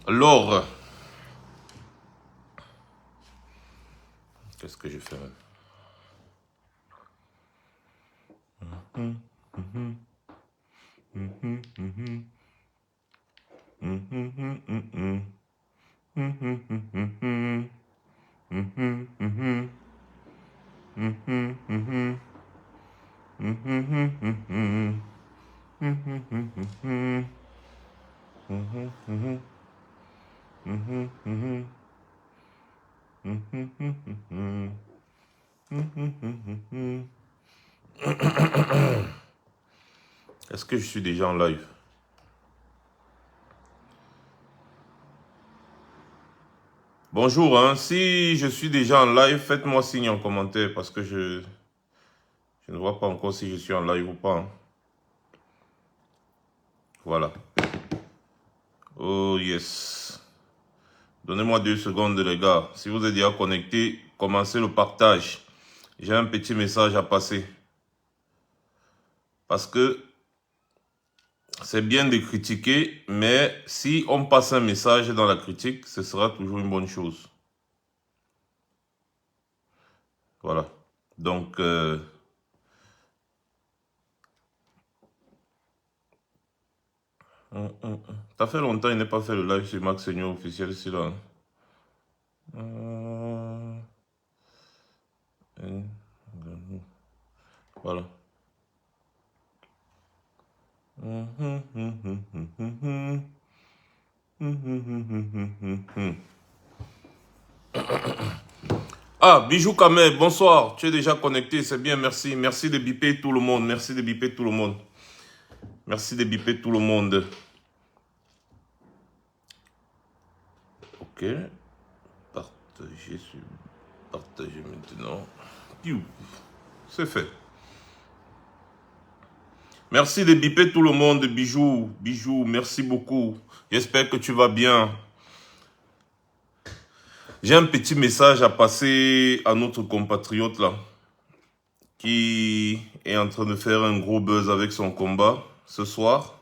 Alors, qu'est-ce que je fais même? Est-ce que je suis déjà en live? Bonjour, hein. Si je suis déjà en live, faites-moi signe en commentaire parce que je ne vois pas encore si je suis en live ou pas, hein. Voilà. Oh yes. Donnez-moi 2 secondes, les gars. Si vous êtes déjà connectés, commencez le partage. J'ai un petit message à passer. Parce que c'est bien de critiquer, mais si on passe un message dans la critique, ce sera toujours une bonne chose. Voilà. Donc, ça fait longtemps qu'il n'a pas fait le live sur Max Seigneur officiel ici là. Voilà. Ah, Bijou Kamel, bonsoir. Tu es déjà connecté, c'est bien, merci. Merci de biper tout le monde. Merci de biper tout le monde. Merci de biper tout le monde. Ok. Partager maintenant. C'est fait. Merci de biper tout le monde, Bijou. Bijou, merci beaucoup. J'espère que tu vas bien. J'ai un petit message à passer à notre compatriote là, qui est en train de faire un gros buzz avec son combat ce soir.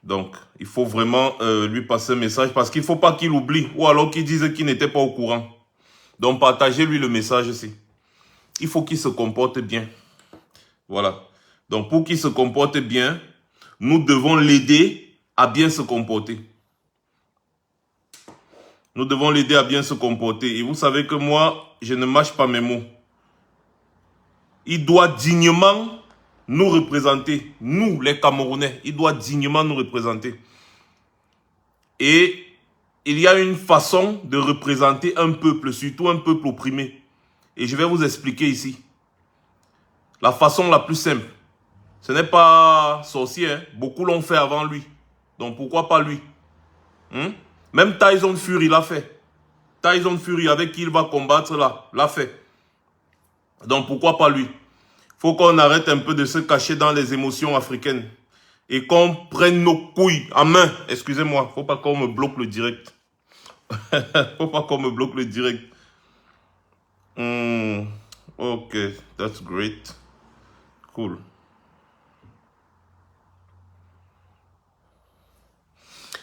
Donc, il faut vraiment lui passer un message parce qu'il ne faut pas qu'il oublie ou alors qu'il dise qu'il n'était pas au courant. Donc, partagez-lui le message aussi. Il faut qu'il se comporte bien. Voilà. Donc, pour qu'il se comporte bien, nous devons l'aider à bien se comporter. Nous devons l'aider à bien se comporter. Et vous savez que moi, je ne mâche pas mes mots. Il doit dignement nous représenter. Nous, les Camerounais, il doit dignement nous représenter. Et il y a une façon de représenter un peuple, surtout un peuple opprimé. Et je vais vous expliquer ici. La façon la plus simple. Ce n'est pas sorcier, hein? Beaucoup l'ont fait avant lui. Donc pourquoi pas lui? Même Tyson Fury l'a fait. Tyson Fury avec qui il va combattre là, l'a fait. Donc pourquoi pas lui? Faut qu'on arrête un peu de se cacher dans les émotions africaines. Et qu'on prenne nos couilles en main. Excusez-moi, faut pas qu'on me bloque le direct. Faut pas qu'on me bloque le direct. Ok, that's great. Cool.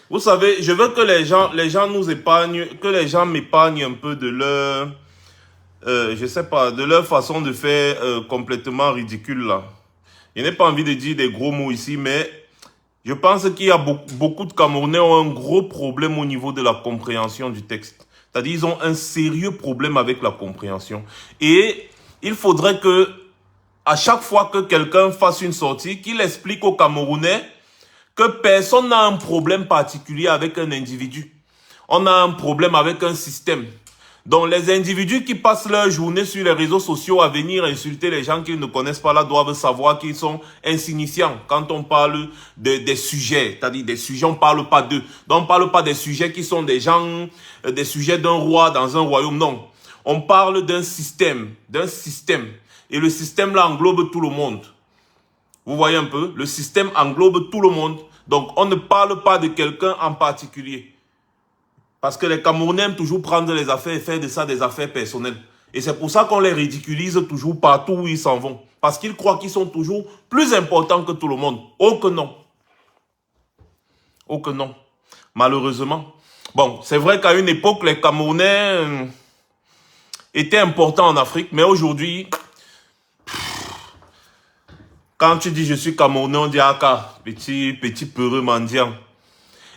Vous savez, je veux que les gens nous épargnent, que les gens m'épargnent un peu de leur, je sais pas, de leur façon de faire complètement ridicule là. Je n'ai pas envie de dire des gros mots ici, mais je pense qu'il y a beaucoup de Camerounais ont un gros problème au niveau de la compréhension du texte. C'est-à-dire ils ont un sérieux problème avec la compréhension. Et il faudrait que, à chaque fois que quelqu'un fasse une sortie, qu'il explique aux Camerounais que personne n'a un problème particulier avec un individu. On a un problème avec un système. Donc les individus qui passent leur journée sur les réseaux sociaux à venir insulter les gens qu'ils ne connaissent pas là doivent savoir qu'ils sont insignifiants. Quand on parle des sujets, c'est-à-dire des sujets, on ne parle pas d'eux. Donc on ne parle pas des sujets qui sont des gens, des sujets d'un roi dans un royaume, non. On parle d'un système, Et le système là englobe tout le monde. Vous voyez un peu, le système englobe tout le monde. Donc, on ne parle pas de quelqu'un en particulier. Parce que les Camerounais aiment toujours prendre les affaires et faire de ça des affaires personnelles. Et c'est pour ça qu'on les ridiculise toujours partout où ils s'en vont. Parce qu'ils croient qu'ils sont toujours plus importants que tout le monde. Oh que non. Oh que non. Malheureusement. Bon, c'est vrai qu'à une époque, les Camerounais étaient importants en Afrique, mais aujourd'hui, quand tu dis je suis Camerounais, on dit Aka, petit peureux mendiant.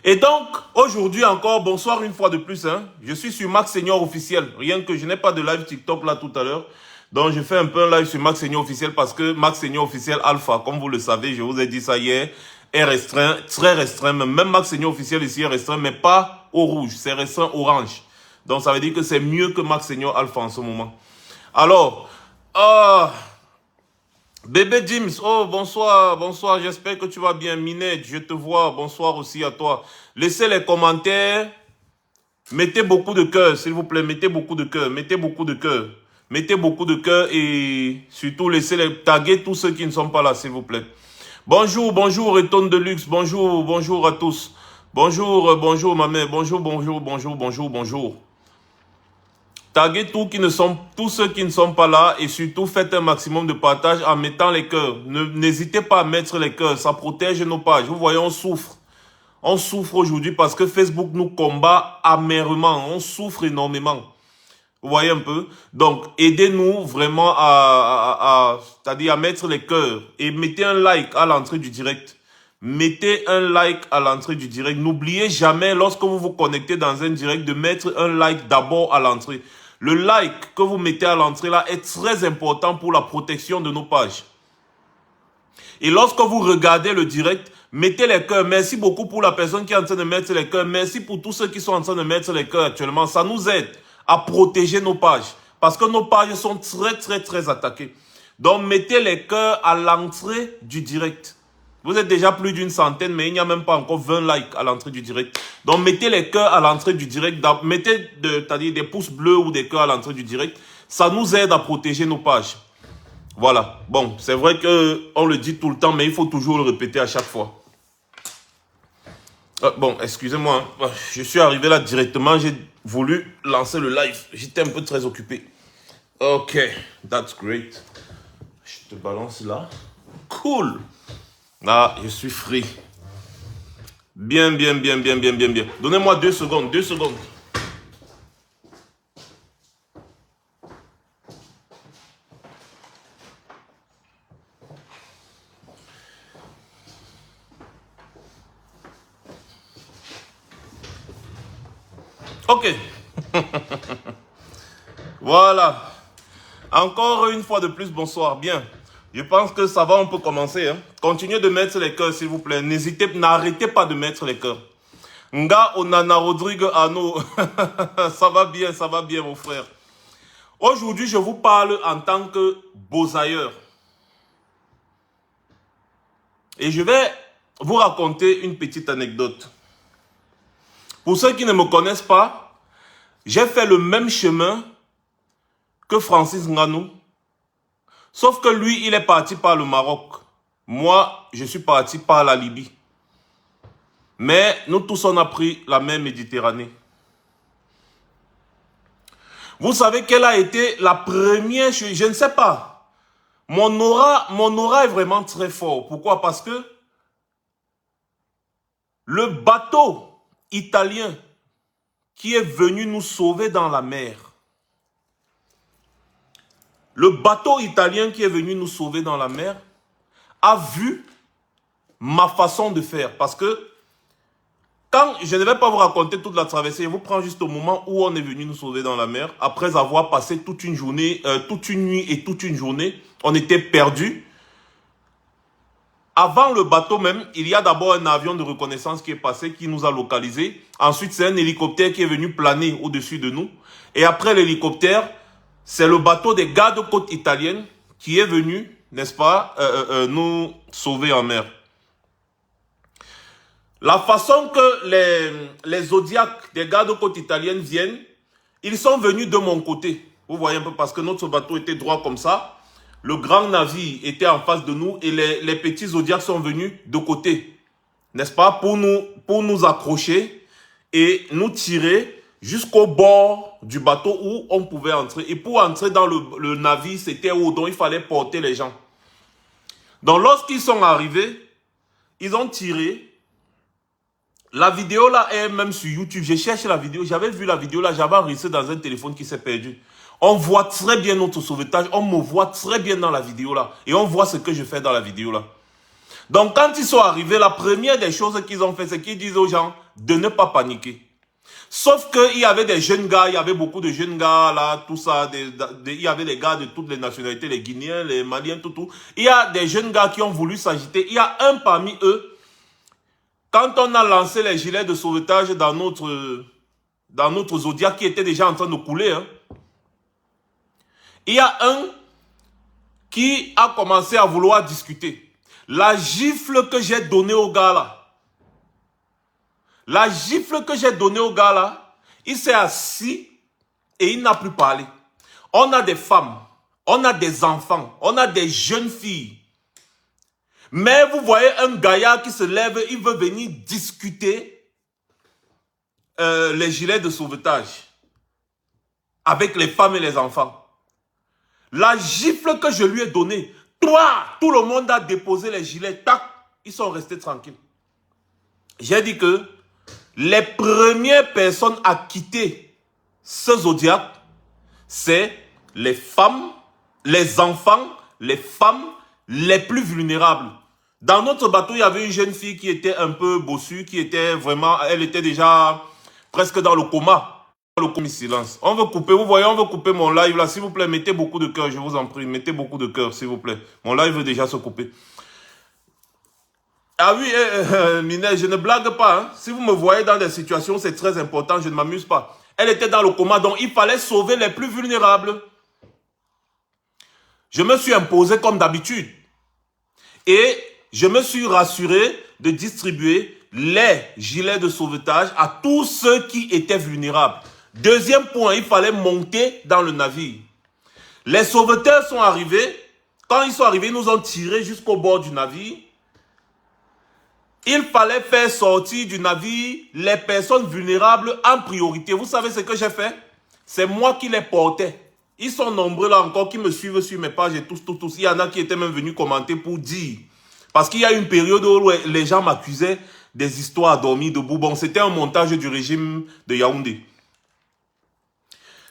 Et donc, aujourd'hui encore, bonsoir une fois de plus. Je suis sur Max Senior officiel. Rien que je n'ai pas de live TikTok là tout à l'heure. Donc, je fais un peu un live sur Max Senior officiel parce que Max Senior officiel Alpha, comme vous le savez, je vous ai dit ça hier, est restreint, très restreint. Même Max Senior officiel ici est restreint, mais pas au rouge, c'est restreint orange. Donc, ça veut dire que c'est mieux que Max Senior Alpha en ce moment. Alors, Bébé James, oh bonsoir, bonsoir, j'espère que tu vas bien. Minette, je te vois, bonsoir aussi à toi. Laissez les commentaires, mettez beaucoup de cœur, s'il vous plaît, mettez beaucoup de cœur, mettez beaucoup de cœur. Mettez beaucoup de cœur et surtout laissez les taguer tous ceux qui ne sont pas là, s'il vous plaît. Bonjour, bonjour, Retonne de Luxe, bonjour, bonjour à tous. Bonjour, bonjour ma mère, bonjour, bonjour, bonjour, bonjour, bonjour. Taguez tous ceux qui ne sont pas là et surtout faites un maximum de partage en mettant les cœurs. N'hésitez pas à mettre les cœurs, ça protège nos pages. Vous voyez, on souffre. On souffre aujourd'hui parce que Facebook nous combat amèrement. On souffre énormément. Vous voyez un peu? Donc, aidez-nous vraiment c'est-à-dire à mettre les cœurs et mettez un like à l'entrée du direct. Mettez un like à l'entrée du direct. N'oubliez jamais, lorsque vous vous connectez dans un direct, de mettre un like d'abord à l'entrée. Le like que vous mettez à l'entrée là est très important pour la protection de nos pages. Et lorsque vous regardez le direct, mettez les cœurs. Merci beaucoup pour la personne qui est en train de mettre les cœurs. Merci pour tous ceux qui sont en train de mettre les cœurs actuellement. Ça nous aide à protéger nos pages. Parce que nos pages sont très attaquées. Donc, mettez les cœurs à l'entrée du direct. Vous êtes déjà plus d'une centaine, mais il n'y a même pas encore 20 likes à l'entrée du direct. Donc, mettez les cœurs à l'entrée du direct. Mettez c'est-à-dire des pouces bleus ou des cœurs à l'entrée du direct. Ça nous aide à protéger nos pages. Voilà. Bon, c'est vrai qu'on le dit tout le temps, mais il faut toujours le répéter à chaque fois. Bon, excusez-moi. Je suis arrivé là directement. J'ai voulu lancer le live. J'étais un peu très occupé. Ok, that's great. Je te balance là. Cool. Là, je suis free. Bien. Donnez-moi 2 secondes, 2 secondes. Ok. Voilà. Encore une fois de plus, bonsoir. Bien. Je pense que ça va, on peut commencer. Continuez de mettre les cœurs, s'il vous plaît. N'arrêtez pas de mettre les cœurs. Nga Onana Rodrigue Ano. Ça va bien, mon frère. Aujourd'hui, je vous parle en tant que bosailleur. Et je vais vous raconter une petite anecdote. Pour ceux qui ne me connaissent pas, j'ai fait le même chemin que Francis Ngannou. Sauf que lui, il est parti par le Maroc. Moi, je suis parti par la Libye. Mais nous tous, on a pris la mer Méditerranée. Vous savez quelle a été la première... Je ne sais pas. Mon aura est vraiment très fort. Pourquoi? Parce que le bateau italien qui est venu nous sauver dans la mer, le bateau italien qui est venu nous sauver dans la mer a vu ma façon de faire. Parce que quand je ne vais pas vous raconter toute la traversée, je vous prends juste au moment où on est venu nous sauver dans la mer. Après avoir passé toute une journée, toute une nuit et toute une journée, on était perdus. Avant le bateau même, il y a d'abord un avion de reconnaissance qui est passé, qui nous a localisés. Ensuite, c'est un hélicoptère qui est venu planer au-dessus de nous. Et après l'hélicoptère, c'est le bateau des gardes-côtes italiennes qui est venu, n'est-ce pas, nous sauver en mer. La façon que les Zodiacs des gardes-côtes italiennes viennent, ils sont venus de mon côté. Vous voyez un peu, parce que notre bateau était droit comme ça. Le grand navire était en face de nous et les petits Zodiacs sont venus de côté. N'est-ce pas, pour nous accrocher et nous tirer jusqu'au bord du bateau où on pouvait entrer. Et pour entrer dans le navire, c'était haut, donc il fallait porter les gens. Donc lorsqu'ils sont arrivés, ils ont tiré. La vidéo là est même sur YouTube. Je cherche la vidéo. J'avais vu la vidéo là. J'avais enregistré dans un téléphone qui s'est perdu. On voit très bien notre sauvetage. On me voit très bien dans la vidéo là. Et on voit ce que je fais dans la vidéo là. Donc quand ils sont arrivés, la première des choses qu'ils ont fait, c'est qu'ils disent aux gens de ne pas paniquer. Sauf qu'il y avait des jeunes gars, il y avait beaucoup de jeunes gars là, tout ça. Il y avait des gars de toutes les nationalités, les Guinéens, les Maliens, tout. Il y a des jeunes gars qui ont voulu s'agiter. Il y a un parmi eux. Quand on a lancé les gilets de sauvetage dans notre Zodiac qui était déjà en train de couler, hein, il y a un qui a commencé à vouloir discuter. La gifle que j'ai donnée au gars là, il s'est assis et il n'a plus parlé. On a des femmes, on a des enfants, on a des jeunes filles. Mais vous voyez un gaillard qui se lève, il veut venir discuter les gilets de sauvetage avec les femmes et les enfants. La gifle que je lui ai donnée, tout le monde a déposé les gilets, tac, ils sont restés tranquilles. J'ai dit que les premières personnes à quitter ce Zodiac, c'est les femmes, les enfants, les femmes les plus vulnérables. Dans notre bateau, il y avait une jeune fille qui était un peu bossue, qui était vraiment, elle était déjà presque dans le coma. Le coma silence. On veut couper, vous voyez, on veut couper mon live là. S'il vous plaît, mettez beaucoup de cœur, je vous en prie. Mettez beaucoup de cœur, s'il vous plaît. Mon live veut déjà se couper. Ah oui, Minel, je ne blague pas. Hein. Si vous me voyez dans des situations, c'est très important, je ne m'amuse pas. Elle était dans le coma, donc il fallait sauver les plus vulnérables. Je me suis imposé comme d'habitude. Et je me suis rassuré de distribuer les gilets de sauvetage à tous ceux qui étaient vulnérables. Deuxième point, il fallait monter dans le navire. Les sauveteurs sont arrivés. Quand ils sont arrivés, ils nous ont tirés jusqu'au bord du navire. Il fallait faire sortir du navire les personnes vulnérables en priorité. Vous savez ce que j'ai fait? C'est moi qui les portais. Ils sont nombreux là encore qui me suivent sur mes pages et tous. Il y en a qui étaient même venus commenter pour dire. Parce qu'il y a une période où les gens m'accusaient des histoires à dormir debout. Bon, c'était un montage du régime de Yaoundé.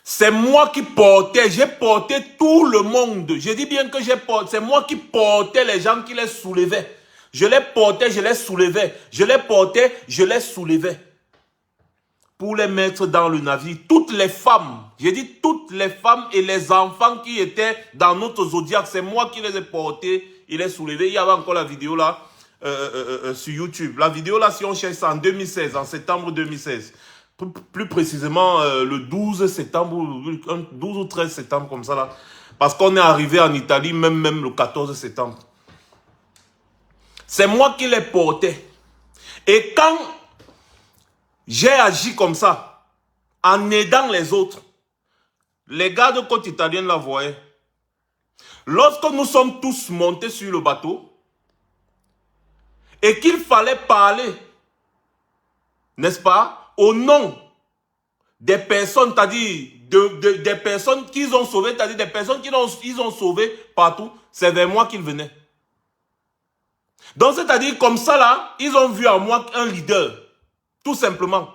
C'est moi qui portais, j'ai porté tout le monde. Je dis bien que j'ai porté, c'est moi qui portais les gens qui les soulevaient. Je les portais, je les soulevais. Je les portais, je les soulevais. Pour les mettre dans le navire. Toutes les femmes, j'ai dit toutes les femmes et les enfants qui étaient dans notre Zodiac, c'est moi qui les ai portés et les soulevés. Il y avait encore la vidéo là sur YouTube. La vidéo là, si on cherche ça en 2016, en septembre 2016. Plus précisément le 12 septembre, 12 ou 13 septembre comme ça là. Parce qu'on est arrivé en Italie même le 14 septembre. C'est moi qui les portais. Et quand j'ai agi comme ça, en aidant les autres, les gars de côte italienne la voyaient. Lorsque nous sommes tous montés sur le bateau, et qu'il fallait parler, n'est-ce pas, au nom des personnes, c'est-à-dire des personnes qu'ils ont sauvées, c'est-à-dire des personnes qu'ils ont sauvées partout, c'est vers moi qu'ils venaient. Donc, c'est-à-dire, comme ça, là, ils ont vu en moi un leader. Tout simplement.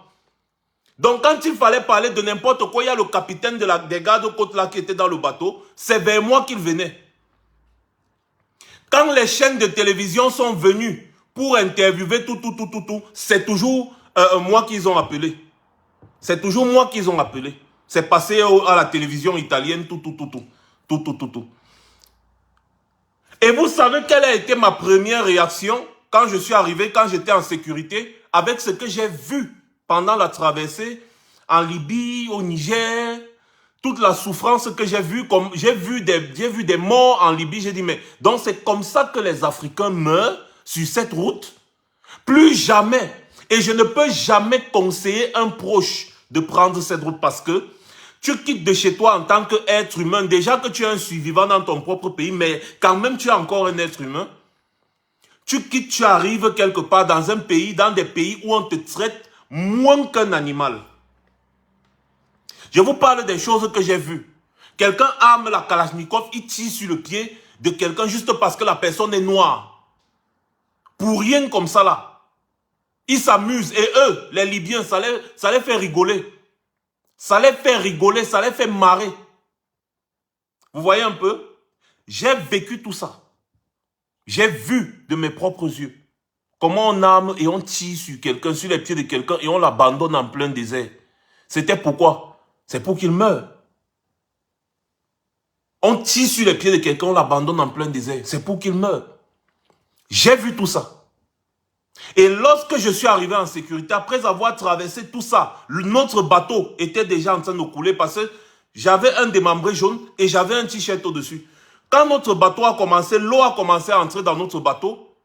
Donc, quand il fallait parler de n'importe quoi, il y a le capitaine des gardes côte là qui était dans le bateau. C'est vers moi qu'il venait. Quand les chaînes de télévision sont venues pour interviewer tout, c'est toujours moi qu'ils ont appelé. C'est toujours moi qu'ils ont appelé. C'est passé à la télévision italienne, tout. Et vous savez quelle a été ma première réaction quand je suis arrivé, quand j'étais en sécurité, avec ce que j'ai vu pendant la traversée en Libye, au Niger, toute la souffrance que j'ai vue, j'ai vu des morts en Libye, j'ai dit mais donc c'est comme ça que les Africains meurent sur cette route? Plus jamais. Et je ne peux jamais conseiller un proche de prendre cette route parce que tu quittes de chez toi en tant qu'être humain. Déjà que tu es un survivant dans ton propre pays, mais quand même tu es encore un être humain. Tu quittes, tu arrives quelque part dans un pays, dans des pays où on te traite moins qu'un animal. Je vous parle des choses que j'ai vues. Quelqu'un arme la Kalachnikov, il tire sur le pied de quelqu'un juste parce que la personne est noire. Pour rien comme ça là. Ils s'amusent. Et eux, les Libyens, ça les fait rigoler. Ça les fait rigoler, ça les fait marrer. Vous voyez un peu? J'ai vécu tout ça. J'ai vu de mes propres yeux comment on arme et on tire sur quelqu'un, sur les pieds de quelqu'un et on l'abandonne en plein désert. C'était pourquoi? C'est pour qu'il meure. On tire sur les pieds de quelqu'un, on l'abandonne en plein désert. C'est pour qu'il meure. J'ai vu tout ça. Et lorsque je suis arrivé en sécurité, après avoir traversé tout ça, notre bateau était déjà en train de couler parce que j'avais un démembré jaune et j'avais un t-shirt au-dessus. Quand notre bateau a commencé, l'eau a commencé à entrer dans notre bateau,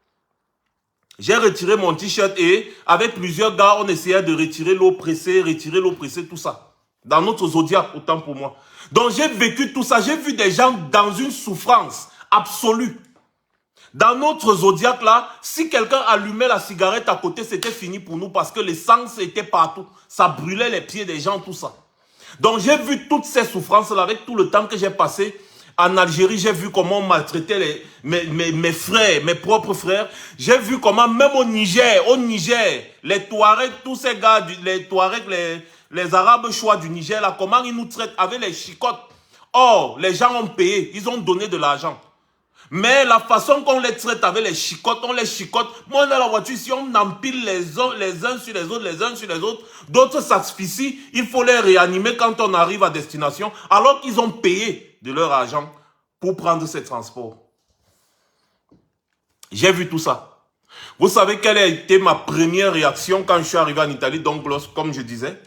j'ai retiré mon t-shirt et avec plusieurs gars, on essayait de retirer l'eau pressée, tout ça. Dans notre Zodiac, autant pour moi. Donc j'ai vécu tout ça, j'ai vu des gens dans une souffrance absolue. Dans notre Zodiac là, si quelqu'un allumait la cigarette à côté, c'était fini pour nous parce que l'essence était partout. Ça brûlait les pieds des gens, tout ça. Donc j'ai vu toutes ces souffrances là avec tout le temps que j'ai passé en Algérie. J'ai vu comment on maltraitait mes frères, mes propres frères. J'ai vu comment même au Niger, les Touaregs, tous ces gars, les Touaregs, les Arabes choix du Niger là, comment ils nous traitent avec les chicottes. Or, les gens ont payé, ils ont donné de l'argent. Mais la façon qu'on les traite avec les chicottes, on les chicote. Moi, dans la voiture, si on empile les uns sur les autres, d'autres s'asphyxient, il faut les réanimer quand on arrive à destination, alors qu'ils ont payé de leur argent pour prendre ces transports. J'ai vu tout ça. Vous savez quelle a été ma première réaction quand je suis arrivé en Italie, donc comme je disais,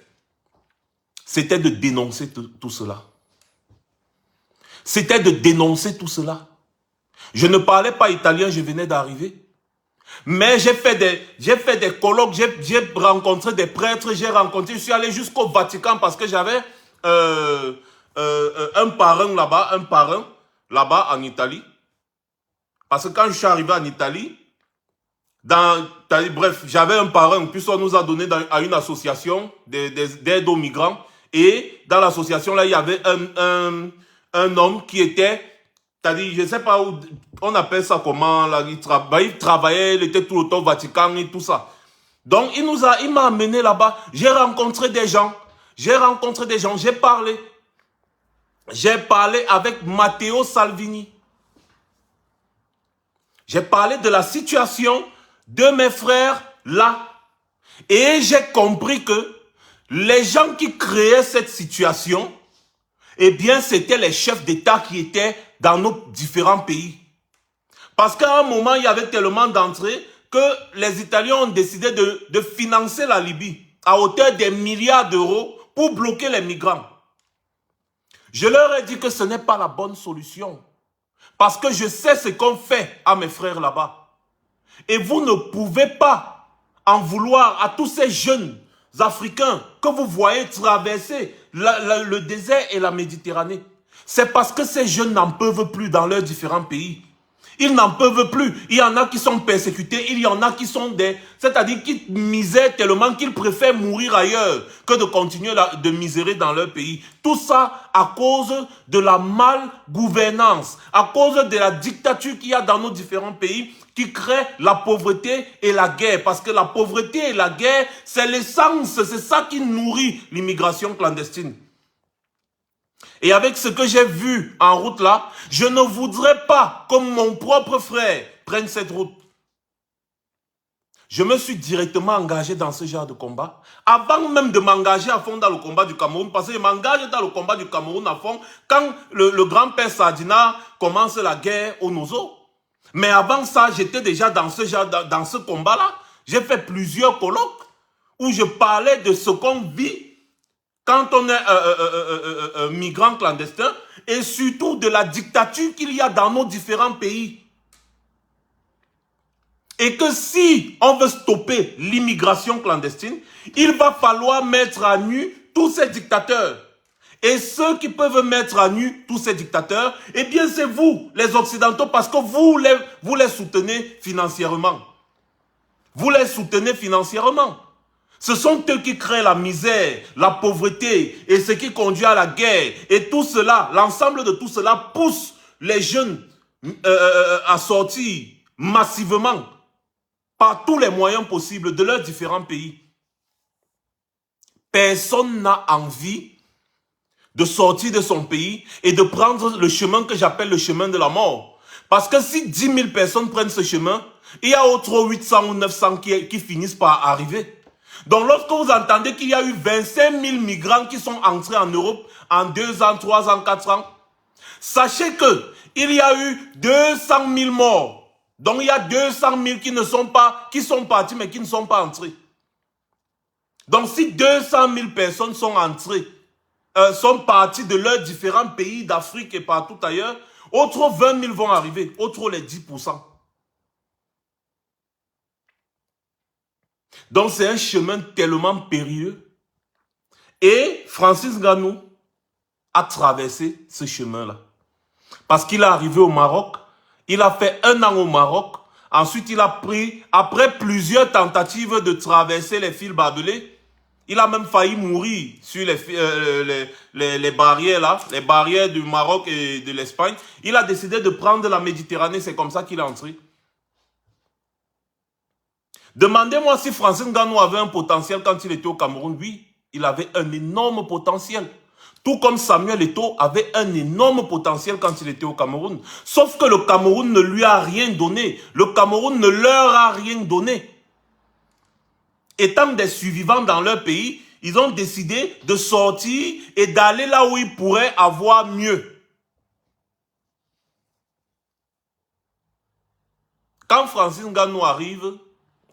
c'était de dénoncer tout cela. C'était de dénoncer tout cela. Je ne parlais pas italien, je venais d'arriver. Mais j'ai fait des colloques, j'ai rencontré des prêtres, je suis allé jusqu'au Vatican parce que j'avais un parrain là-bas en Italie. Parce que quand je suis arrivé en Italie, bref, j'avais un parrain, puis on nous a donné à une association d'aide aux migrants. Et dans l'association là, il y avait un homme qui était... C'est-à-dire, je ne sais pas où, on appelle ça comment, là, il travaillait, il était tout le temps au Vatican et tout ça. Donc, il m'a amené là-bas. J'ai rencontré des gens, j'ai parlé. J'ai parlé avec Matteo Salvini. J'ai parlé de la situation de mes frères là. Et j'ai compris que les gens qui créaient cette situation, eh bien, c'était les chefs d'État qui étaient dans nos différents pays. Parce qu'à un moment, il y avait tellement d'entrées que les Italiens ont décidé de financer la Libye à hauteur des milliards d'euros pour bloquer les migrants. Je leur ai dit que ce n'est pas la bonne solution. Parce que je sais ce qu'on fait à mes frères là-bas. Et vous ne pouvez pas en vouloir à tous ces jeunes Africains que vous voyez traverser le désert et la Méditerranée. C'est parce que ces jeunes n'en peuvent plus dans leurs différents pays. Ils n'en peuvent plus. Il y en a qui sont persécutés, il y en a qui sont c'est-à-dire qui misèrent tellement qu'ils préfèrent mourir ailleurs que de continuer de misérer dans leur pays. Tout ça à cause de la mal-gouvernance, à cause de la dictature qu'il y a dans nos différents pays qui crée la pauvreté et la guerre. Parce que la pauvreté et la guerre, c'est l'essence, c'est ça qui nourrit l'immigration clandestine. Et avec ce que j'ai vu en route là, je ne voudrais pas que mon propre frère prenne cette route. Je me suis directement engagé dans ce genre de combat. Avant même de m'engager à fond dans le combat du Cameroun, parce que je m'engage dans le combat du Cameroun à fond quand le grand-père Sadina commence la guerre au Nozo. Mais avant ça, j'étais déjà dans ce combat-là. J'ai fait plusieurs colloques où je parlais de ce qu'on vit quand on est migrant clandestin et surtout de la dictature qu'il y a dans nos différents pays. Et que si on veut stopper l'immigration clandestine, il va falloir mettre à nu tous ces dictateurs. Et ceux qui peuvent mettre à nu tous ces dictateurs, eh bien c'est vous, les Occidentaux, parce que vous les soutenez financièrement. Vous les soutenez financièrement. Ce sont eux qui créent la misère, la pauvreté et ce qui conduit à la guerre. Et tout cela, l'ensemble de tout cela pousse les jeunes à sortir massivement. par tous les moyens possibles de leurs différents pays. Personne n'a envie de sortir de son pays et de prendre le chemin que j'appelle le chemin de la mort. Parce que si 10 000 personnes prennent ce chemin, il y a autres 800 ou 900 qui finissent par arriver. Donc lorsque vous entendez qu'il y a eu 25 000 migrants qui sont entrés en Europe en 2 ans, 3 ans, 4 ans, sachez que il y a eu 200 000 morts. Donc il y a 200 000 qui sont partis mais qui ne sont pas entrés. Donc si 200 000 personnes sont entrées, sont partis de leurs différents pays d'Afrique et partout ailleurs, autres 20 000 vont arriver, autres les 10%. Donc c'est un chemin tellement périlleux. Et Francis Ngannou a traversé ce chemin-là. Parce qu'il est arrivé au Maroc, il a fait 1 an au Maroc, ensuite il a pris, après plusieurs tentatives de traverser les fils barbelés, il a même failli mourir sur les barrières là, les barrières du Maroc et de l'Espagne. Il a décidé de prendre la Méditerranée, c'est comme ça qu'il est entré. Demandez-moi si Francis Ngannou avait un potentiel quand il était au Cameroun. Oui, il avait un énorme potentiel. Tout comme Samuel Eto'o avait un énorme potentiel quand il était au Cameroun. Sauf que le Cameroun ne lui a rien donné. Le Cameroun ne leur a rien donné. Étant des survivants dans leur pays, ils ont décidé de sortir et d'aller là où ils pourraient avoir mieux. Quand Francis Ngannou arrive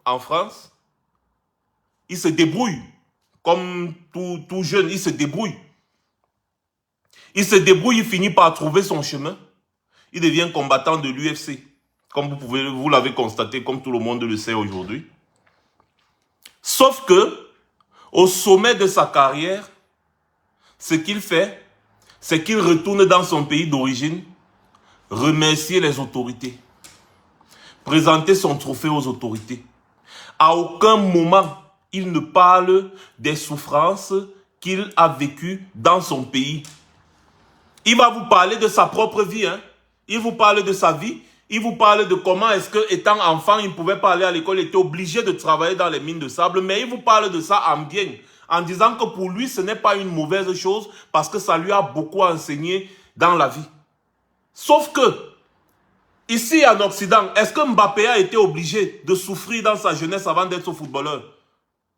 en France, il se débrouille. Comme tout jeune, il se débrouille. Il se débrouille, il finit par trouver son chemin. Il devient combattant de l'UFC. Comme vous l'avez constaté, comme tout le monde le sait aujourd'hui. Sauf que, au sommet de sa carrière, ce qu'il fait, c'est qu'il retourne dans son pays d'origine, remercier les autorités, présenter son trophée aux autorités. À aucun moment, il ne parle des souffrances qu'il a vécues dans son pays. Il va vous parler de sa propre vie. Il vous parle de sa vie. Il vous parle de comment est-ce que, étant enfant, il ne pouvait pas aller à l'école, il était obligé de travailler dans les mines de sable. Mais il vous parle de ça en bien, en disant que pour lui, ce n'est pas une mauvaise chose parce que ça lui a beaucoup enseigné dans la vie. Sauf que, ici en Occident, est-ce que Mbappé a été obligé de souffrir dans sa jeunesse avant d'être footballeur?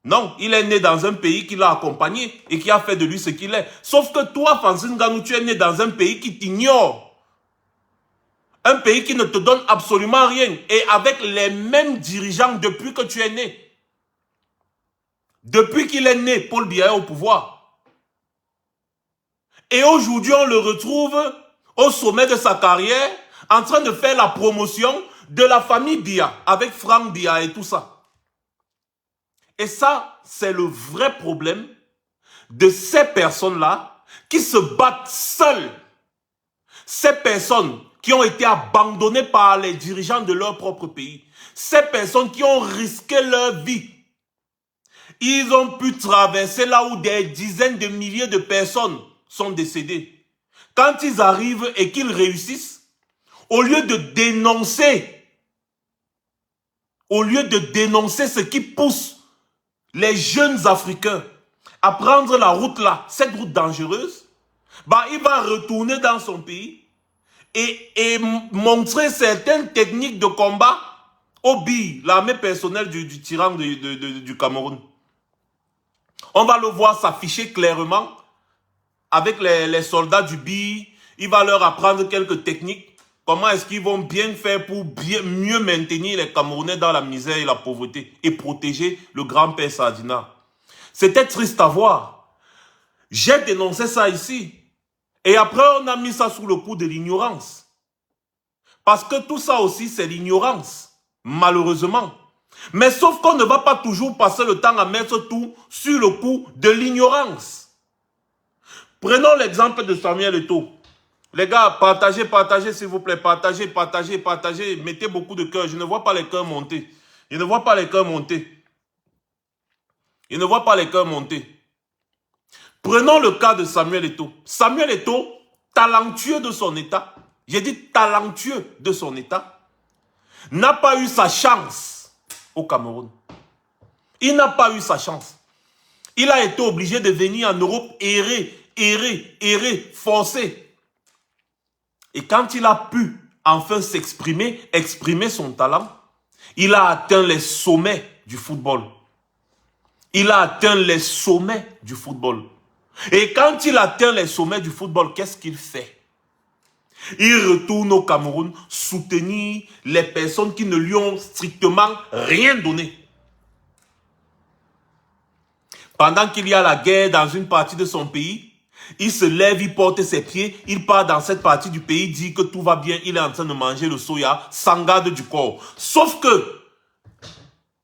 Non, il est né dans un pays qui l'a accompagné et qui a fait de lui ce qu'il est. Sauf que toi, Francis Ngannou, tu es né dans un pays qui t'ignore. Un pays qui ne te donne absolument rien. Et avec les mêmes dirigeants depuis que tu es né. Depuis qu'il est né, Paul Biya est au pouvoir. Et aujourd'hui, on le retrouve au sommet de sa carrière, en train de faire la promotion de la famille Biya, avec Franck Biya et tout ça. Et ça, c'est le vrai problème de ces personnes-là qui se battent seules. Ces personnes qui ont été abandonnées par les dirigeants de leur propre pays. Ces personnes qui ont risqué leur vie. Ils ont pu traverser là où des dizaines de milliers de personnes sont décédées. Quand ils arrivent et qu'ils réussissent, au lieu de dénoncer ce qui pousse les jeunes Africains à prendre la route là, cette route dangereuse, bah, il va retourner dans son pays et montrer certaines techniques de combat au BI, l'armée personnelle du tyran du Cameroun. On va le voir s'afficher clairement avec les soldats du BI. Il va leur apprendre quelques techniques. Comment est-ce qu'ils vont bien faire pour mieux maintenir les Camerounais dans la misère et la pauvreté et protéger le grand-père Sadina. C'était triste à voir. J'ai dénoncé ça ici. Et après, on a mis ça sous le coup de l'ignorance. Parce que tout ça aussi, c'est l'ignorance. Malheureusement. Mais sauf qu'on ne va pas toujours passer le temps à mettre tout sur le coup de l'ignorance. Prenons l'exemple de Samuel Eto'o. Les gars, partagez, partagez s'il vous plaît. Partagez, partagez, partagez. Mettez beaucoup de cœur. Je ne vois pas les cœurs monter. Je ne vois pas les cœurs monter. Je ne vois pas les cœurs monter. Prenons le cas de Samuel Eto'o. Samuel Eto'o, talentueux de son état, j'ai dit talentueux de son état, n'a pas eu sa chance au Cameroun. Il n'a pas eu sa chance. Il a été obligé de venir en Europe errer, forcer. Et quand il a pu enfin s'exprimer, exprimer son talent, il a atteint les sommets du football. Il a atteint les sommets du football. Et quand il atteint les sommets du football, qu'est-ce qu'il fait? Il retourne au Cameroun soutenir les personnes qui ne lui ont strictement rien donné. Pendant qu'il y a la guerre dans une partie de son pays, il se lève, il porte ses pieds, il part dans cette partie du pays, dit que tout va bien, il est en train de manger le soya, sans garde du corps. Sauf que,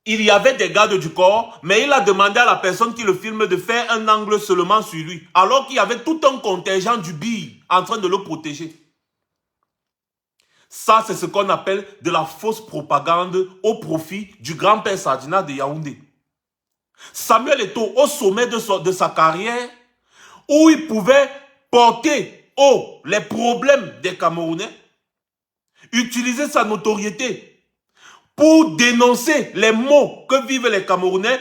il y avait des gardes du corps, mais il a demandé à la personne qui le filme de faire un angle seulement sur lui, alors qu'il y avait tout un contingent du BI en train de le protéger. Ça, c'est ce qu'on appelle de la fausse propagande au profit du grand-père Sadina de Yaoundé. Samuel Eto'o, au sommet de sa carrière, où il pouvait porter haut les problèmes des Camerounais, utiliser sa notoriété pour dénoncer les maux que vivent les Camerounais,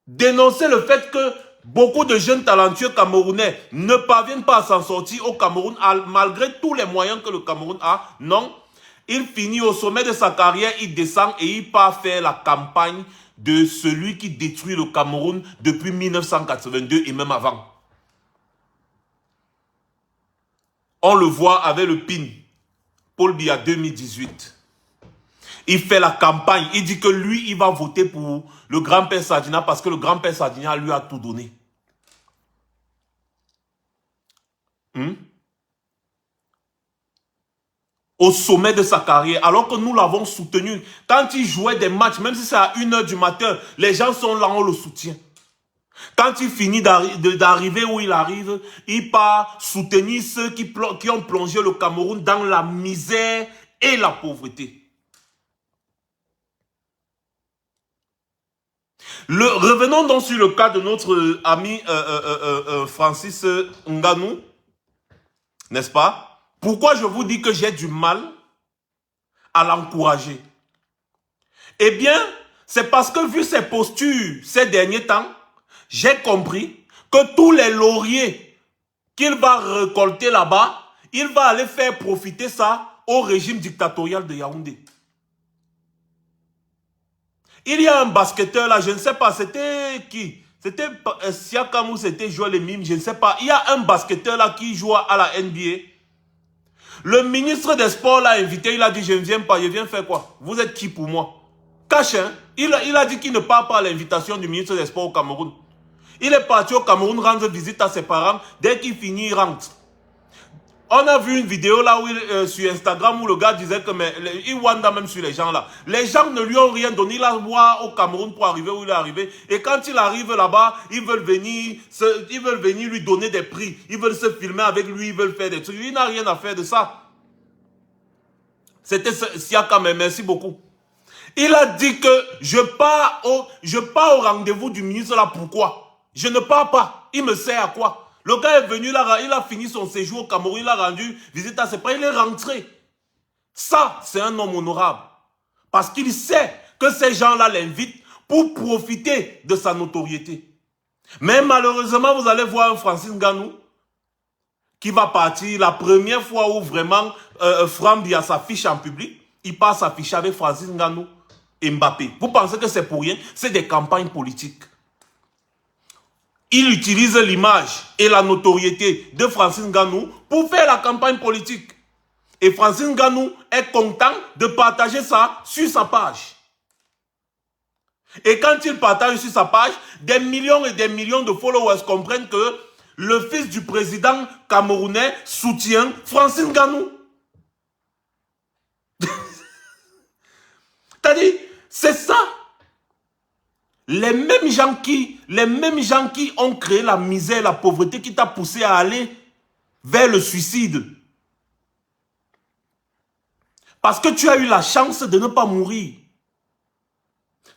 dénoncer le fait que beaucoup de jeunes talentueux Camerounais ne parviennent pas à s'en sortir au Cameroun, malgré tous les moyens que le Cameroun a. Non, il finit au sommet de sa carrière, il descend et il part faire la campagne de celui qui détruit le Cameroun depuis 1982 et même avant. On le voit avec le PIN, Paul Biya 2018. Il fait la campagne, il dit que lui, il va voter pour le grand-père Sadina parce que le grand-père Sadina lui a tout donné. Au sommet de sa carrière, alors que nous l'avons soutenu. Quand il jouait des matchs, même si c'est à 1 h du matin, les gens sont là, on le soutient. Quand il finit d'arriver où il arrive, il part soutenir ceux qui ont plongé le Cameroun dans la misère et la pauvreté. Revenons donc sur le cas de notre ami Francis Ngannou, n'est-ce pas? Pourquoi je vous dis que j'ai du mal à l'encourager? Eh bien, c'est parce que vu ses postures ces derniers temps, j'ai compris que tous les lauriers qu'il va récolter là-bas, il va aller faire profiter ça au régime dictatorial de Yaoundé. Il y a un basketteur là, je ne sais pas, c'était qui? C'était Siakam ou c'était Joel Embiid, je ne sais pas. Il y a un basketteur là qui joue à la NBA. Le ministre des Sports l'a invité, il a dit je ne viens pas, je viens faire quoi? Vous êtes qui pour moi? Cache, hein? Il a dit qu'il ne part pas à l'invitation du ministre des Sports au Cameroun. Il est parti au Cameroun rendre visite à ses parents. Dès qu'il finit, il rentre. On a vu une vidéo là où sur Instagram où le gars disait que il wanda même sur les gens là. Les gens ne lui ont rien donné. Il a voir au Cameroun pour arriver où il est arrivé. Et quand il arrive là-bas, ils veulent venir lui donner des prix. Ils veulent se filmer avec lui. Ils veulent faire des trucs. Il n'a rien à faire de ça. C'était Siakam, merci beaucoup. Il a dit que je pars au rendez-vous du ministre là. Pourquoi? Je ne pars pas. Il me sert à quoi? Le gars est venu là, il a fini son séjour au Cameroun, il a rendu visite à ses parents, il est rentré. Ça, c'est un homme honorable. Parce qu'il sait que ces gens-là l'invitent pour profiter de sa notoriété. Mais malheureusement, vous allez voir un Francis Ngannou qui va partir la première fois où vraiment Fram Biya s'affiche en public. Il part s'afficher avec Francis Ngannou et Mbappé. Vous pensez que c'est pour rien? C'est des campagnes politiques. Il utilise l'image et la notoriété de Francis Ngannou pour faire la campagne politique. Et Francis Ngannou est content de partager ça sur sa page. Et quand il partage sur sa page, des millions et des millions de followers comprennent que le fils du président camerounais soutient Francis Ngannou. C'est-à-dire, c'est ça. Les mêmes gens qui ont créé la misère, la pauvreté, qui t'a poussé à aller vers le suicide. Parce que tu as eu la chance de ne pas mourir.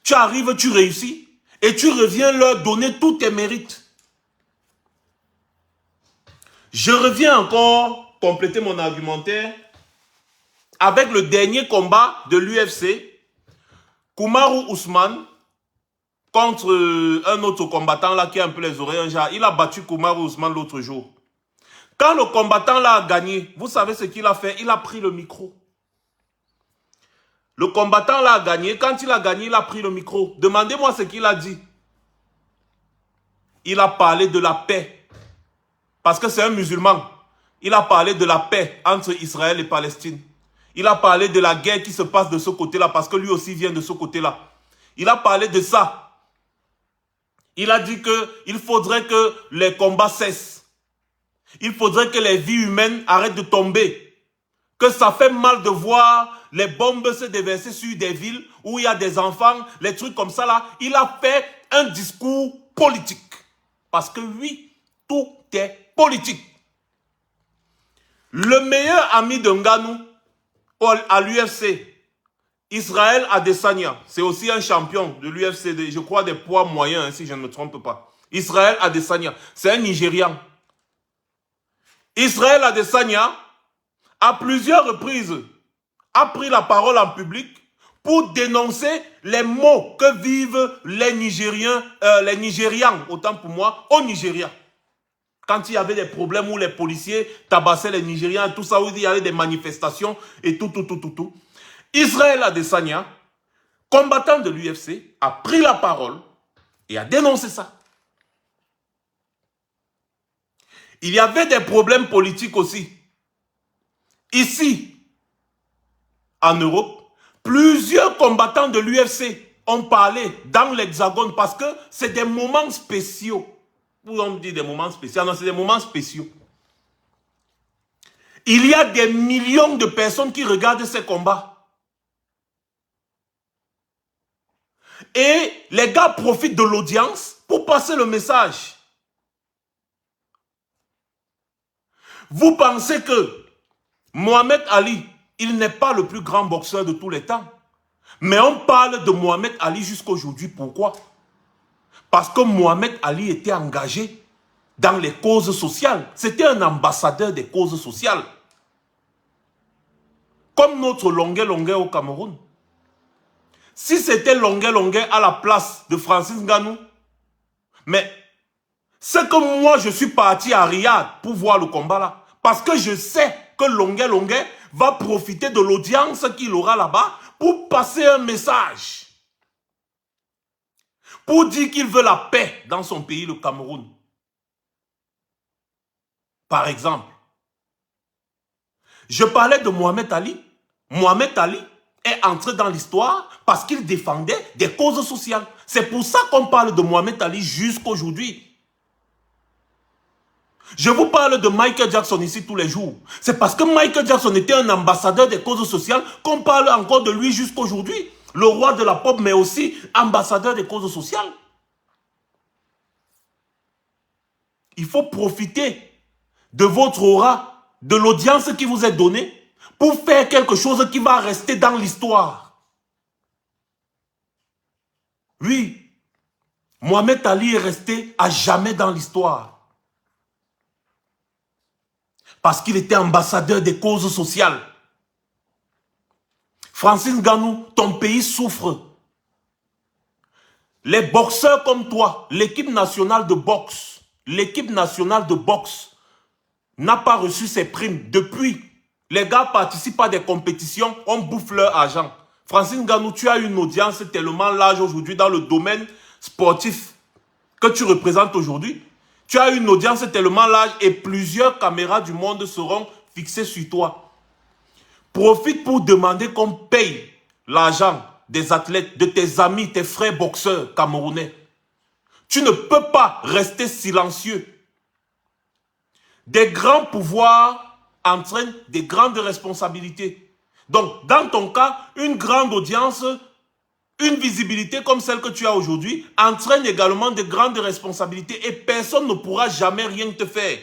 Tu arrives, tu réussis, et tu reviens leur donner tous tes mérites. Je reviens encore compléter mon argumentaire avec le dernier combat de l'UFC. Koumarou Ousmane contre un autre combattant là qui a un peu les oreilles en genre. Il a battu Koumarou Ousmane l'autre jour. Quand le combattant là a gagné, vous savez ce qu'il a fait? Il a pris le micro. Le combattant là a gagné. Quand il a gagné, il a pris le micro. Demandez-moi ce qu'il a dit. Il a parlé de la paix. Parce que c'est un musulman. Il a parlé de la paix entre Israël et Palestine. Il a parlé de la guerre qui se passe de ce côté-là parce que lui aussi vient de ce côté-là. Il a parlé de ça. Il a dit qu'il faudrait que les combats cessent. Il faudrait que les vies humaines arrêtent de tomber. Que ça fait mal de voir les bombes se déverser sur des villes où il y a des enfants, les trucs comme ça là. Il a fait un discours politique. Parce que oui, tout est politique. Le meilleur ami de Ngannou à l'UFC, Israël Adesanya, c'est aussi un champion de l'UFC, je crois des poids moyens, hein, si je ne me trompe pas. Israël Adesanya, c'est un Nigérian. Israël Adesanya, à plusieurs reprises, a pris la parole en public pour dénoncer les maux que vivent les Nigérians, autant pour moi, au Nigeria. Quand il y avait des problèmes où les policiers tabassaient les Nigérians, tout ça, où il y avait des manifestations et tout. Israël Adesanya, combattant de l'UFC, a pris la parole et a dénoncé ça. Il y avait des problèmes politiques aussi. Ici, en Europe, plusieurs combattants de l'UFC ont parlé dans l'Hexagone parce que c'est des moments spéciaux. On me dit des moments spéciaux. Non, c'est des moments spéciaux. Il y a des millions de personnes qui regardent ces combats. Et les gars profitent de l'audience pour passer le message. Vous pensez que Mohamed Ali, il n'est pas le plus grand boxeur de tous les temps. Mais on parle de Mohamed Ali jusqu'aujourd'hui. Pourquoi? Parce que Mohamed Ali était engagé dans les causes sociales. C'était un ambassadeur des causes sociales. Comme notre Longuet au Cameroun. Si c'était Longuet à la place de Francis Ngannou, mais c'est que moi je suis parti à Riyad pour voir le combat là. Parce que je sais que Longuet va profiter de l'audience qu'il aura là-bas pour passer un message. Pour dire qu'il veut la paix dans son pays, le Cameroun. Par exemple, je parlais de Mohamed Ali. Mohamed Ali est entré dans l'histoire parce qu'il défendait des causes sociales. C'est pour ça qu'on parle de Mohamed Ali jusqu'aujourd'hui. Je vous parle de Michael Jackson ici tous les jours. C'est parce que Michael Jackson était un ambassadeur des causes sociales qu'on parle encore de lui jusqu'aujourd'hui. Le roi de la pop, mais aussi ambassadeur des causes sociales. Il faut profiter de votre aura, de l'audience qui vous est donnée, pour faire quelque chose qui va rester dans l'histoire. Oui, Mohamed Ali est resté à jamais dans l'histoire. Parce qu'il était ambassadeur des causes sociales. Francis Ngannou, ton pays souffre. Les boxeurs comme toi, l'équipe nationale de boxe n'a pas reçu ses primes depuis. Les gars participent à des compétitions, on bouffe leur argent. Francis Ngannou, tu as une audience tellement large aujourd'hui dans le domaine sportif que tu représentes aujourd'hui. Tu as une audience tellement large et plusieurs caméras du monde seront fixées sur toi. Profite pour demander qu'on paye l'argent des athlètes, de tes amis, tes frères boxeurs camerounais. Tu ne peux pas rester silencieux. Des grands pouvoirs entraînent des grandes responsabilités. Donc, dans ton cas, une grande audience, une visibilité comme celle que tu as aujourd'hui, entraîne également de grandes responsabilités et personne ne pourra jamais rien te faire.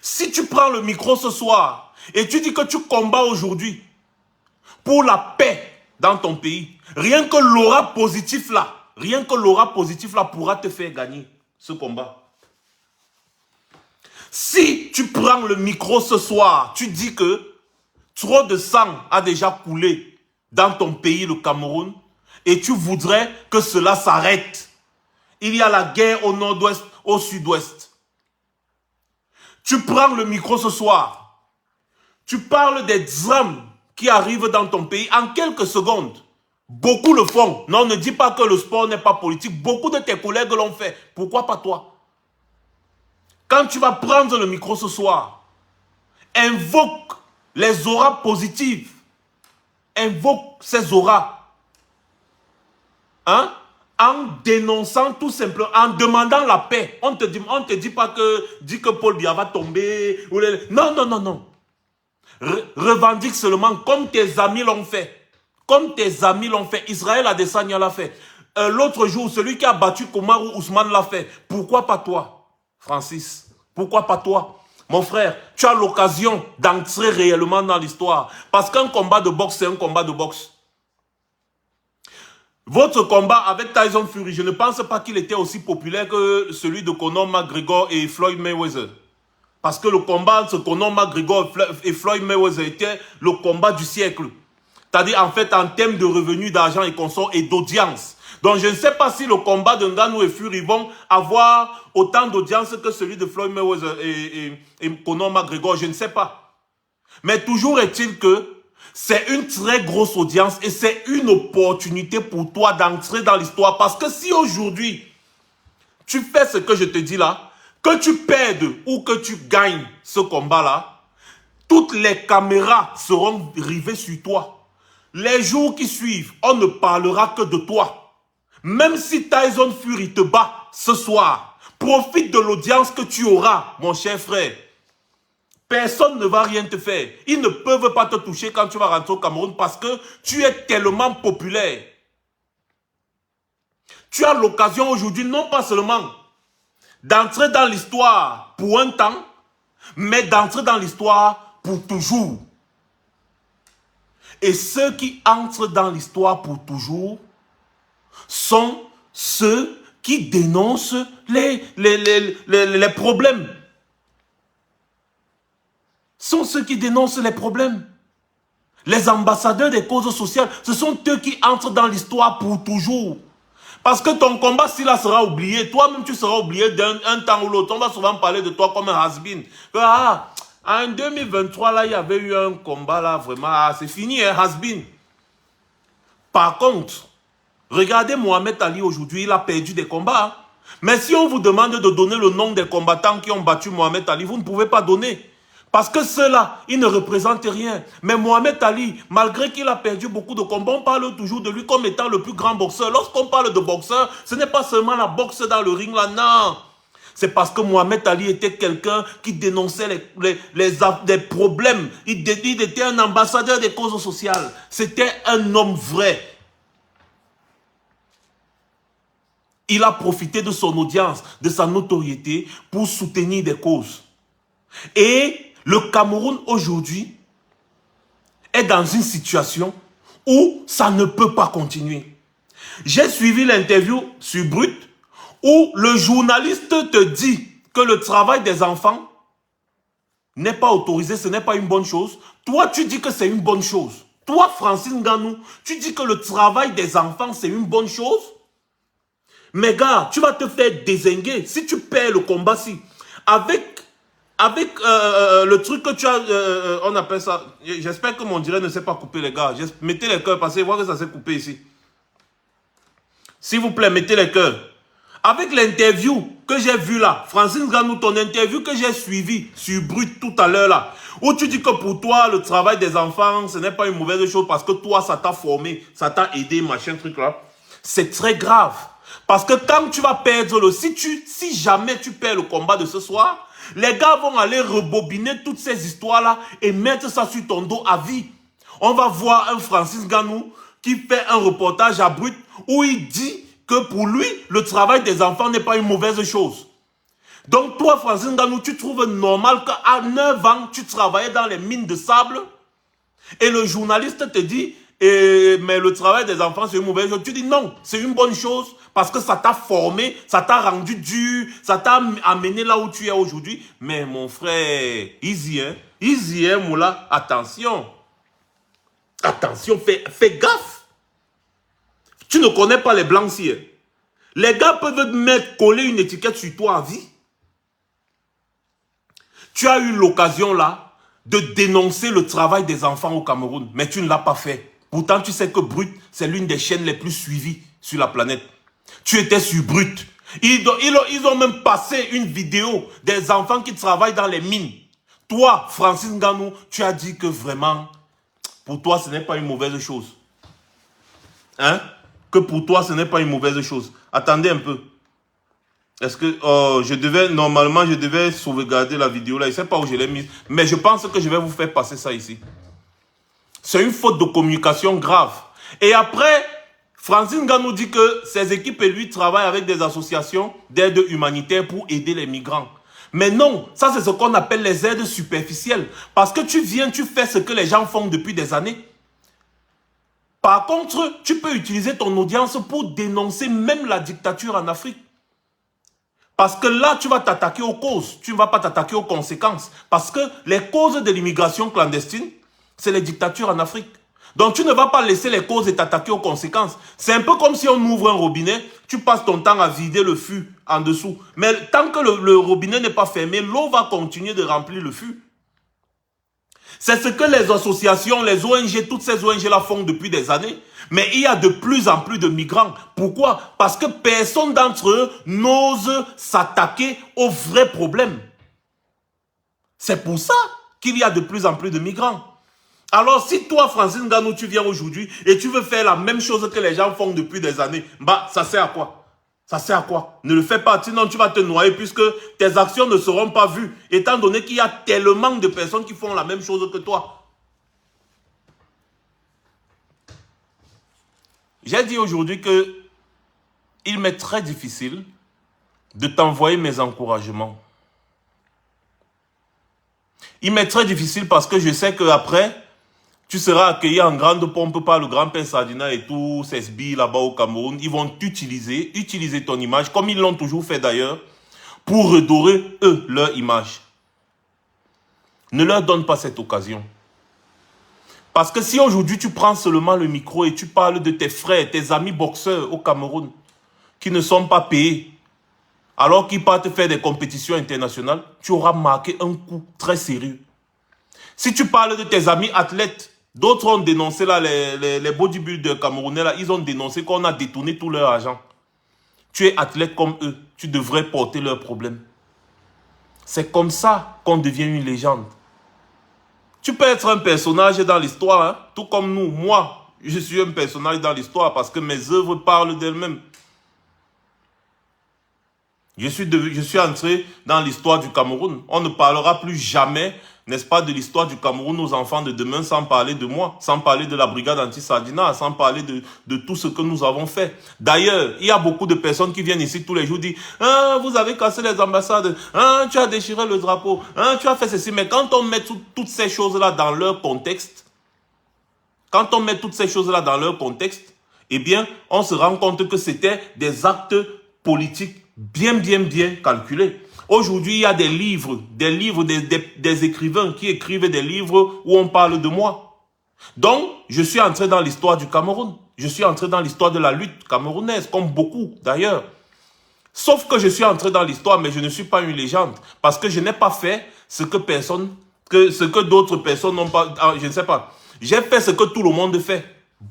Si tu prends le micro ce soir et tu dis que tu combats aujourd'hui pour la paix dans ton pays, rien que l'aura positif là pourra te faire gagner ce combat. Si tu prends le micro ce soir, tu dis que trop de sang a déjà coulé dans ton pays, le Cameroun, et tu voudrais que cela s'arrête. Il y a la guerre au nord-ouest, au sud-ouest. Tu prends le micro ce soir. Tu parles des drames qui arrivent dans ton pays en quelques secondes. Beaucoup le font. Non, ne dis pas que le sport n'est pas politique. Beaucoup de tes collègues l'ont fait. Pourquoi pas toi? Quand tu vas prendre le micro ce soir, invoque les auras positives. Invoque ces auras. Hein? En dénonçant tout simplement, en demandant la paix. On te dit pas que Paul Biya va tomber. Non, non, non, non. Revendique seulement comme tes amis l'ont fait. Comme tes amis l'ont fait. Israël Adesanya l'a fait. L'autre jour, celui qui a battu Kamaru Ousmane l'a fait. Pourquoi pas toi, Francis? Pourquoi pas toi? Mon frère, tu as l'occasion d'entrer réellement dans l'histoire. Parce qu'un combat de boxe, c'est un combat de boxe. Votre combat avec Tyson Fury, je ne pense pas qu'il était aussi populaire que celui de Conor McGregor et Floyd Mayweather. Parce que le combat entre Conor McGregor et Floyd Mayweather était le combat du siècle. C'est-à-dire, en fait, en termes de revenus, d'argent et consorts et d'audience. Donc, je ne sais pas si le combat de Ngannou et Fury vont avoir autant d'audience que celui de Floyd Mayweather et Conor McGregor. Je ne sais pas. Mais toujours est-il que c'est une très grosse audience et c'est une opportunité pour toi d'entrer dans l'histoire. Parce que si aujourd'hui, tu fais ce que je te dis là, que tu perdes ou que tu gagnes ce combat-là, toutes les caméras seront rivées sur toi. Les jours qui suivent, on ne parlera que de toi. Même si Tyson Fury te bat ce soir, profite de l'audience que tu auras, mon cher frère. Personne ne va rien te faire. Ils ne peuvent pas te toucher quand tu vas rentrer au Cameroun parce que tu es tellement populaire. Tu as l'occasion aujourd'hui, non pas seulement d'entrer dans l'histoire pour un temps, mais d'entrer dans l'histoire pour toujours. Et ceux qui entrent dans l'histoire pour toujours sont ceux qui dénoncent les problèmes. Sont ceux qui dénoncent les problèmes. Les ambassadeurs des causes sociales, ce sont eux qui entrent dans l'histoire pour toujours. Parce que ton combat, s'il sera oublié, toi-même tu seras oublié d'un temps ou l'autre. On va souvent parler de toi comme un has-been. Ah, en 2023, là, il y avait eu un combat, là, vraiment, ah, c'est fini, hein, has-been. Par contre, regardez Mohamed Ali aujourd'hui, il a perdu des combats. Mais si on vous demande de donner le nom des combattants qui ont battu Mohamed Ali, vous ne pouvez pas donner. Parce que ceux-là, ils ne représentent rien. Mais Mohamed Ali, malgré qu'il a perdu beaucoup de combats, on parle toujours de lui comme étant le plus grand boxeur. Lorsqu'on parle de boxeur, ce n'est pas seulement la boxe dans le ring là, non. C'est parce que Mohamed Ali était quelqu'un qui dénonçait les problèmes. Il était un ambassadeur des causes sociales. C'était un homme vrai. Il a profité de son audience, de sa notoriété pour soutenir des causes. Et le Cameroun aujourd'hui est dans une situation où ça ne peut pas continuer. J'ai suivi l'interview sur Brut où le journaliste te dit que le travail des enfants n'est pas autorisé, ce n'est pas une bonne chose. Toi, tu dis que c'est une bonne chose. Toi, Francis Ngannou, tu dis que le travail des enfants, c'est une bonne chose. Mais gars, tu vas te faire dézinguer si tu perds le combat-ci. Avec le truc que tu as, on appelle ça, j'espère que mon direct ne s'est pas coupé les gars. Mettez les cœurs parce que voir que ça s'est coupé ici. S'il vous plaît, mettez les cœurs. Avec l'interview que j'ai vue là, Francis Ngannou, ton interview que j'ai suivie sur Brut tout à l'heure là, où tu dis que pour toi, le travail des enfants, ce n'est pas une mauvaise chose parce que toi, ça t'a formé, ça t'a aidé, machin, truc là. C'est très grave. Parce que quand tu vas perdre si jamais tu perds le combat de ce soir, les gars vont aller rebobiner toutes ces histoires-là et mettre ça sur ton dos à vie. On va voir un Francis Ngannou qui fait un reportage à Brut où il dit que pour lui, le travail des enfants n'est pas une mauvaise chose. Donc toi, Francis Ngannou, tu trouves normal qu'à 9 ans, tu travaillais dans les mines de sable et le journaliste te dit mais le travail des enfants, c'est une mauvaise chose. Tu dis non, c'est une bonne chose parce que ça t'a formé, ça t'a rendu dur, ça t'a amené là où tu es aujourd'hui. Mais mon frère, easy, hein, Moula, attention. Attention, fais gaffe. Tu ne connais pas les blancs-ci. Les gars peuvent coller une étiquette sur toi à vie. Tu as eu l'occasion là de dénoncer le travail des enfants au Cameroun, mais tu ne l'as pas fait. Pourtant, tu sais que Brut, c'est l'une des chaînes les plus suivies sur la planète. Tu étais sur Brut. Ils ont même passé une vidéo des enfants qui travaillent dans les mines. Toi, Francis Ngannou, tu as dit que vraiment, pour toi, ce n'est pas une mauvaise chose. Hein? Que pour toi, ce n'est pas une mauvaise chose. Attendez un peu. Est-ce que normalement, je devais sauvegarder la vidéo là. Je ne sais pas où je l'ai mise. Mais je pense que je vais vous faire passer ça ici. C'est une faute de communication grave. Et après, Francis Ngannou dit que ses équipes et lui travaillent avec des associations d'aide humanitaire pour aider les migrants. Mais non, ça c'est ce qu'on appelle les aides superficielles. Parce que tu fais ce que les gens font depuis des années. Par contre, tu peux utiliser ton audience pour dénoncer même la dictature en Afrique. Parce que là, tu vas t'attaquer aux causes. Tu ne vas pas t'attaquer aux conséquences. Parce que les causes de l'immigration clandestine, c'est les dictatures en Afrique. Donc, tu ne vas pas laisser les causes et t'attaquer aux conséquences. C'est un peu comme si on ouvre un robinet, tu passes ton temps à vider le fût en dessous. Mais tant que le robinet n'est pas fermé, l'eau va continuer de remplir le fût. C'est ce que les associations, les ONG, toutes ces ONG-là font depuis des années. Mais il y a de plus en plus de migrants. Pourquoi? Parce que personne d'entre eux n'ose s'attaquer aux vrais problèmes. C'est pour ça qu'il y a de plus en plus de migrants. Alors si toi, Francis Ngannou, tu viens aujourd'hui et tu veux faire la même chose que les gens font depuis des années, bah ça sert à quoi? Ça sert à quoi? Ne le fais pas, sinon tu vas te noyer puisque tes actions ne seront pas vues, étant donné qu'il y a tellement de personnes qui font la même chose que toi. J'ai dit aujourd'hui que il m'est très difficile de t'envoyer mes encouragements. Il m'est très difficile parce que je sais qu'après, tu seras accueilli en grande pompe par le grand-père Sardina et tous ces sbires là-bas au Cameroun. Ils vont utiliser ton image, comme ils l'ont toujours fait d'ailleurs, pour redorer, eux, leur image. Ne leur donne pas cette occasion. Parce que si aujourd'hui tu prends seulement le micro et tu parles de tes frères, tes amis boxeurs au Cameroun, qui ne sont pas payés, alors qu'ils partent faire des compétitions internationales, tu auras marqué un coup très sérieux. Si tu parles de tes amis athlètes, d'autres ont dénoncé là, les bodybuilders camerounais là, ils ont dénoncé qu'on a détourné tout leur argent. Tu es athlète comme eux, tu devrais porter leurs problèmes. C'est comme ça qu'on devient une légende. Tu peux être un personnage dans l'histoire, hein, tout comme nous. Moi, je suis un personnage dans l'histoire parce que mes œuvres parlent d'elles-mêmes. Je suis entré dans l'histoire du Cameroun. On ne parlera plus jamais, n'est-ce pas, de l'histoire du Cameroun aux enfants de demain sans parler de moi, sans parler de la brigade anti-Sardina, sans parler de tout ce que nous avons fait. D'ailleurs, il y a beaucoup de personnes qui viennent ici tous les jours dire « Ah, vous avez cassé les ambassades, ah, tu as déchiré le drapeau, ah, tu as fait ceci. » Mais quand on met toutes ces choses-là dans leur contexte, eh bien, on se rend compte que c'était des actes politiques bien calculés. Aujourd'hui, il y a des livres, des écrivains qui écrivent des livres où on parle de moi. Donc, je suis entré dans l'histoire du Cameroun. Je suis entré dans l'histoire de la lutte camerounaise, comme beaucoup d'ailleurs. Sauf que je suis entré dans l'histoire, mais je ne suis pas une légende. Parce que je n'ai pas fait ce que d'autres personnes n'ont pas... je ne sais pas. J'ai fait ce que tout le monde fait.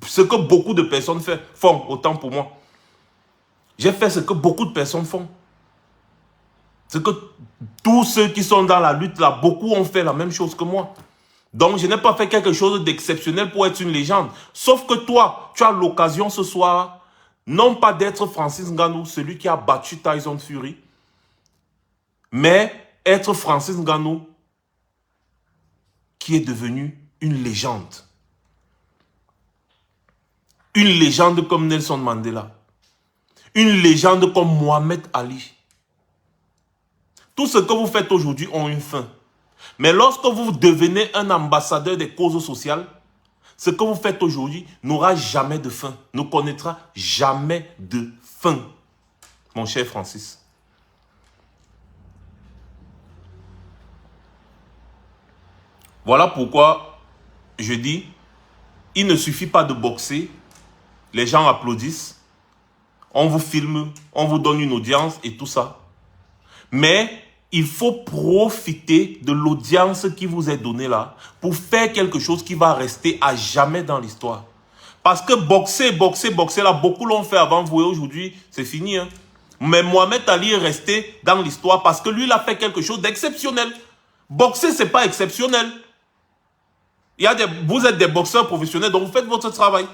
Ce que beaucoup de personnes font, autant pour moi. J'ai fait ce que beaucoup de personnes font. Ce que tous ceux qui sont dans la lutte, là, beaucoup ont fait la même chose que moi. Donc, je n'ai pas fait quelque chose d'exceptionnel pour être une légende. Sauf que toi, tu as l'occasion ce soir, non pas d'être Francis Ngannou, celui qui a battu Tyson Fury, mais être Francis Ngannou qui est devenu une légende. Une légende comme Nelson Mandela. Une légende comme Mohamed Ali. Tout ce que vous faites aujourd'hui ont une fin. Mais lorsque vous devenez un ambassadeur des causes sociales, ce que vous faites aujourd'hui n'aura jamais de fin. Ne connaîtra jamais de fin. Mon cher Francis. Voilà pourquoi je dis, il ne suffit pas de boxer. Les gens applaudissent. On vous filme, on vous donne une audience et tout ça. Mais il faut profiter de l'audience qui vous est donnée là pour faire quelque chose qui va rester à jamais dans l'histoire. Parce que boxer là, beaucoup l'ont fait avant vous et aujourd'hui, c'est fini. Hein. Mais Mohamed Ali est resté dans l'histoire parce que lui, il a fait quelque chose d'exceptionnel. Boxer, c'est pas exceptionnel. Vous êtes des boxeurs professionnels, donc vous faites votre travail.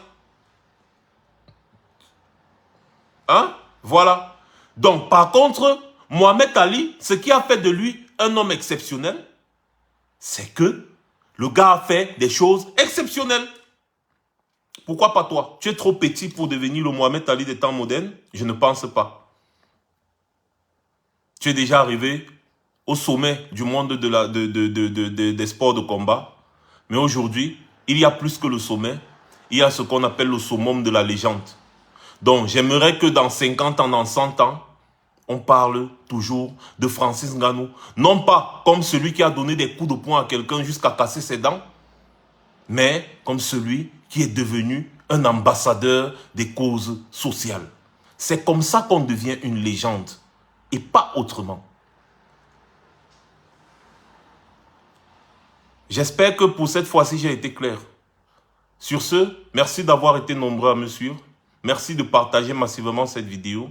Hein? Voilà. Donc, par contre, Mohamed Ali, ce qui a fait de lui un homme exceptionnel, c'est que le gars a fait des choses exceptionnelles. Pourquoi pas toi? Tu es trop petit pour devenir le Mohamed Ali des temps modernes? Je ne pense pas. Tu es déjà arrivé au sommet du monde des sports de combat. Mais aujourd'hui, il y a plus que le sommet. Il y a ce qu'on appelle le summum de la légende. Donc, j'aimerais que dans 50 ans, dans 100 ans, on parle toujours de Francis Ngannou. Non pas comme celui qui a donné des coups de poing à quelqu'un jusqu'à casser ses dents, mais comme celui qui est devenu un ambassadeur des causes sociales. C'est comme ça qu'on devient une légende et pas autrement. J'espère que pour cette fois-ci, j'ai été clair. Sur ce, merci d'avoir été nombreux à me suivre. Merci de partager massivement cette vidéo.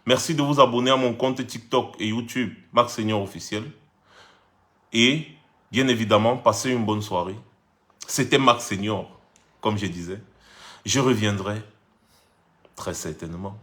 Merci de vous abonner à mon compte TikTok et YouTube, Max Senior officiel. Et, bien évidemment, passez une bonne soirée. C'était Max Senior, comme je disais. Je reviendrai très certainement.